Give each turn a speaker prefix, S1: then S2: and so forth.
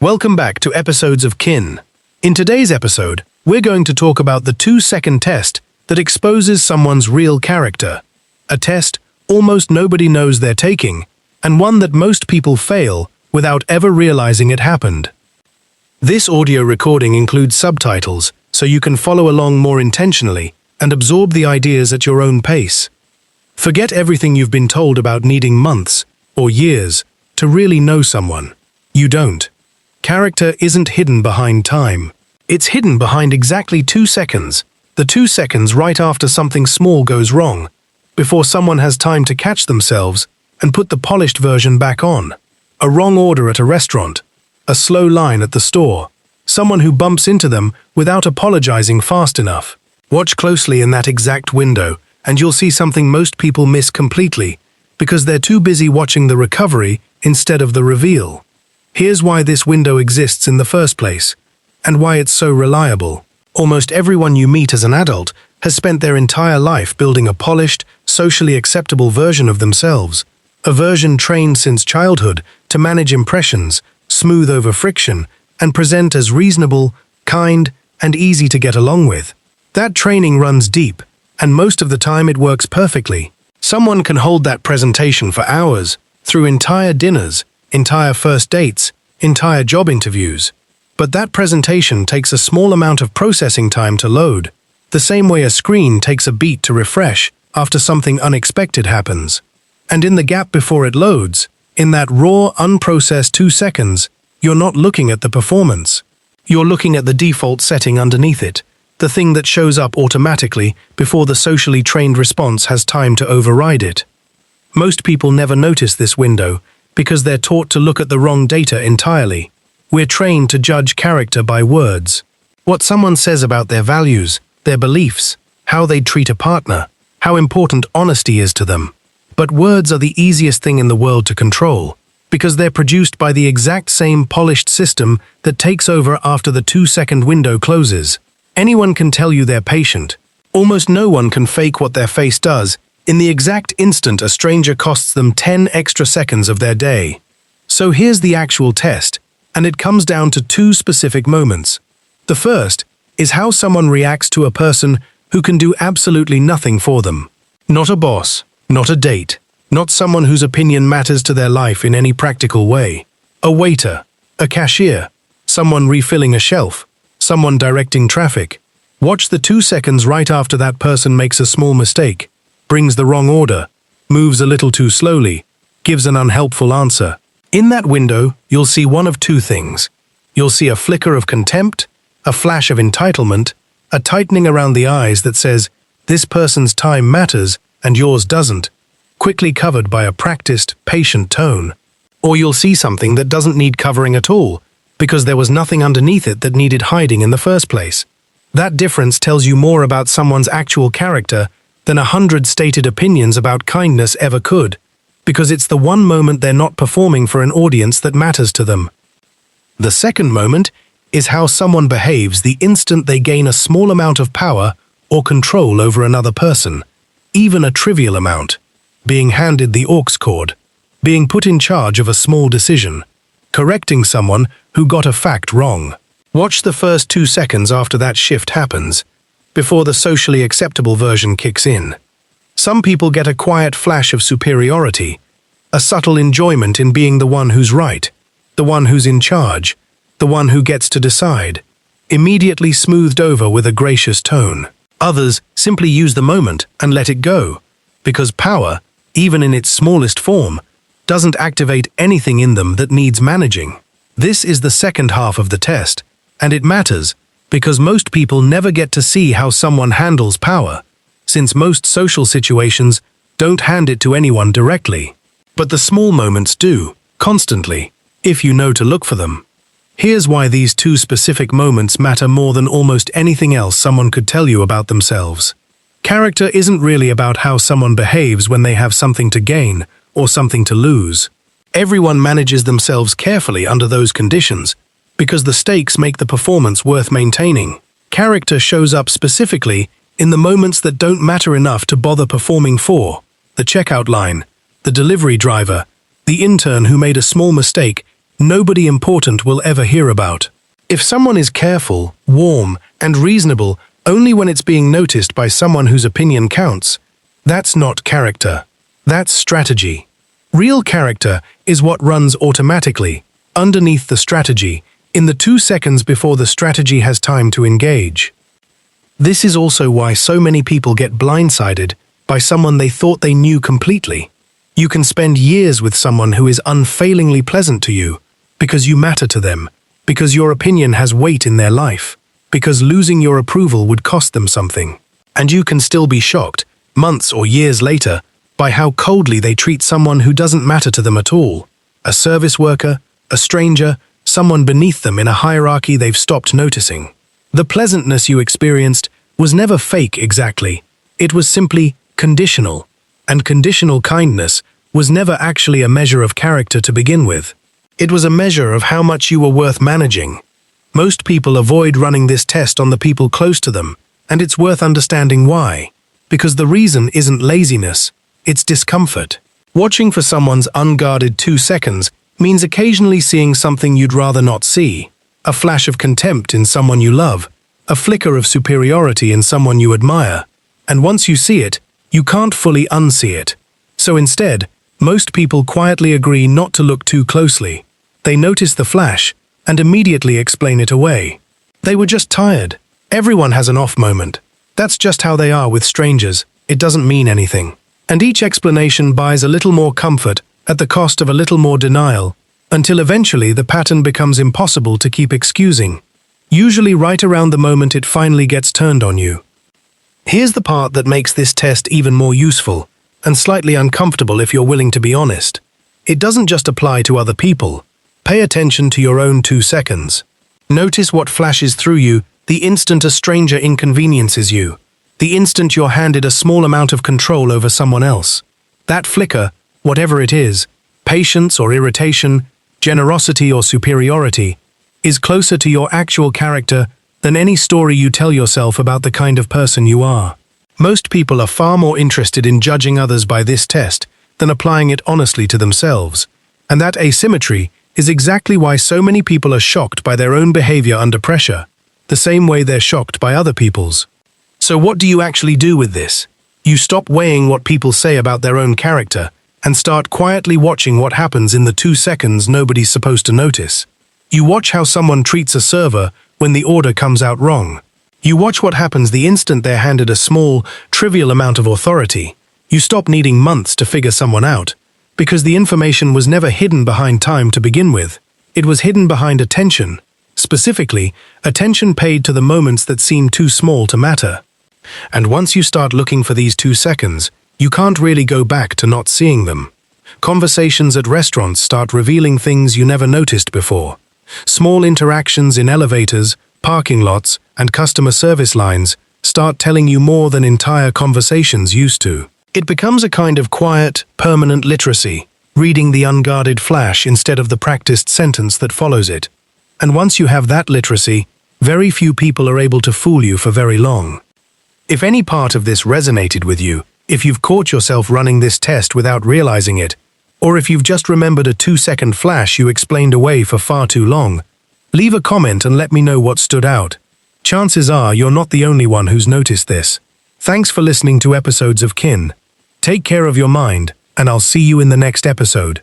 S1: Welcome back to episodes of Kynn. In today's episode, we're going to talk about the 2-second test that exposes someone's real character. A test almost nobody knows they're taking, and one that most people fail without ever realizing it happened. This audio recording includes subtitles, so you can follow along more intentionally and absorb the ideas at your own pace. Forget everything you've been told about needing months or years to really know someone. You don't. Character isn't hidden behind time. It's hidden behind exactly 2 seconds. The 2 seconds right after something small goes wrong, before someone has time to catch themselves and put the polished version back on. A wrong order at a restaurant, a slow line at the store, someone who bumps into them without apologizing fast enough. Watch closely in that exact window, and you'll see something most people miss completely, because they're too busy watching the recovery instead of the reveal. Here's why this window exists in the first place, and why it's so reliable. Almost everyone you meet as an adult has spent their entire life building a polished, socially acceptable version of themselves, a version trained since childhood to manage impressions, smooth over friction, and present as reasonable, kind, and easy to get along with. That training runs deep, and most of the time it works perfectly. Someone can hold that presentation for hours, through entire dinners, entire first dates, entire job interviews. But that presentation takes a small amount of processing time to load, the same way a screen takes a beat to refresh after something unexpected happens. And in the gap before it loads, in that raw, unprocessed 2 seconds, you're not looking at the performance. You're looking at the default setting underneath it, the thing that shows up automatically before the socially trained response has time to override it. Most people never notice this window because they're taught to look at the wrong data entirely. We're trained to judge character by words. What someone says about their values, their beliefs, how they treat a partner, how important honesty is to them. But words are the easiest thing in the world to control, because they're produced by the exact same polished system that takes over after the 2-second window closes. Anyone can tell you they're patient. Almost no one can fake what their face does in the exact instant a stranger costs them 10 extra seconds of their day. So here's the actual test, and it comes down to 2 specific moments. The first is how someone reacts to a person who can do absolutely nothing for them. Not a boss, not a date, not someone whose opinion matters to their life in any practical way. A waiter, a cashier, someone refilling a shelf, someone directing traffic. Watch the 2 seconds right after that person makes a small mistake, brings the wrong order, moves a little too slowly, gives an unhelpful answer. In that window, you'll see one of 2 things. You'll see a flicker of contempt, a flash of entitlement, a tightening around the eyes that says, this person's time matters and yours doesn't, quickly covered by a practiced, patient tone. Or you'll see something that doesn't need covering at all, because there was nothing underneath it that needed hiding in the first place. That difference tells you more about someone's actual character than 100 stated opinions about kindness ever could, because it's the one moment they're not performing for an audience that matters to them. The second moment is how someone behaves the instant they gain a small amount of power or control over another person, even a trivial amount, being handed the aux cord, being put in charge of a small decision, correcting someone who got a fact wrong. Watch the first 2 seconds after that shift happens, before the socially acceptable version kicks in. Some people get a quiet flash of superiority, a subtle enjoyment in being the one who's right, the one who's in charge, the one who gets to decide, immediately smoothed over with a gracious tone. Others simply use the moment and let it go, because power, even in its smallest form, doesn't activate anything in them that needs managing. This is the second half of the test, and it matters because most people never get to see how someone handles power, since most social situations don't hand it to anyone directly. But the small moments do, constantly, if you know to look for them. Here's why these 2 specific moments matter more than almost anything else someone could tell you about themselves. Character isn't really about how someone behaves when they have something to gain or something to lose. Everyone manages themselves carefully under those conditions, because the stakes make the performance worth maintaining. Character shows up specifically in the moments that don't matter enough to bother performing for: the checkout line, the delivery driver, the intern who made a small mistake nobody important will ever hear about. If someone is careful, warm, and reasonable only when it's being noticed by someone whose opinion counts, that's not character. That's strategy. Real character is what runs automatically, underneath the strategy, in the 2 seconds before the strategy has time to engage. This is also why so many people get blindsided by someone they thought they knew completely. You can spend years with someone who is unfailingly pleasant to you, because you matter to them, because your opinion has weight in their life, because losing your approval would cost them something. And you can still be shocked, months or years later, by how coldly they treat someone who doesn't matter to them at all. A service worker, a stranger, someone beneath them in a hierarchy they've stopped noticing. The pleasantness you experienced was never fake exactly. It was simply conditional. And conditional kindness was never actually a measure of character to begin with. It was a measure of how much you were worth managing. Most people avoid running this test on the people close to them, and it's worth understanding why. Because the reason isn't laziness, it's discomfort. Watching for someone's unguarded 2 seconds means occasionally seeing something you'd rather not see. A flash of contempt in someone you love, a flicker of superiority in someone you admire. And once you see it, you can't fully unsee it. So instead, most people quietly agree not to look too closely. They notice the flash and immediately explain it away. They were just tired. Everyone has an off moment. That's just how they are with strangers. It doesn't mean anything. And each explanation buys a little more comfort at the cost of a little more denial, until eventually the pattern becomes impossible to keep excusing. Usually right around the moment it finally gets turned on you. Here's the part that makes this test even more useful, and slightly uncomfortable if you're willing to be honest. It doesn't just apply to other people. Pay attention to your own 2 seconds. Notice what flashes through you the instant a stranger inconveniences you, the instant you're handed a small amount of control over someone else. That flicker, whatever it is, patience or irritation, generosity or superiority, is closer to your actual character than any story you tell yourself about the kind of person you are. Most people are far more interested in judging others by this test than applying it honestly to themselves. And that asymmetry is exactly why so many people are shocked by their own behavior under pressure, the same way they're shocked by other people's. So what do you actually do with this? You stop weighing what people say about their own character and start quietly watching what happens in the 2 seconds nobody's supposed to notice. You watch how someone treats a server when the order comes out wrong. You watch what happens the instant they're handed a small, trivial amount of authority. You stop needing months to figure someone out, because the information was never hidden behind time to begin with. It was hidden behind attention. Specifically, attention paid to the moments that seem too small to matter. And once you start looking for these 2 seconds, you can't really go back to not seeing them. Conversations at restaurants start revealing things you never noticed before. Small interactions in elevators, parking lots, and customer service lines start telling you more than entire conversations used to. It becomes a kind of quiet, permanent literacy, reading the unguarded flash instead of the practiced sentence that follows it. And once you have that literacy, very few people are able to fool you for very long. If any part of this resonated with you, if you've caught yourself running this test without realizing it, or if you've just remembered a 2-second flash you explained away for far too long, leave a comment and let me know what stood out. Chances are you're not the only one who's noticed this. Thanks for listening to episodes of Kynn. Take care of your mind, and I'll see you in the next episode.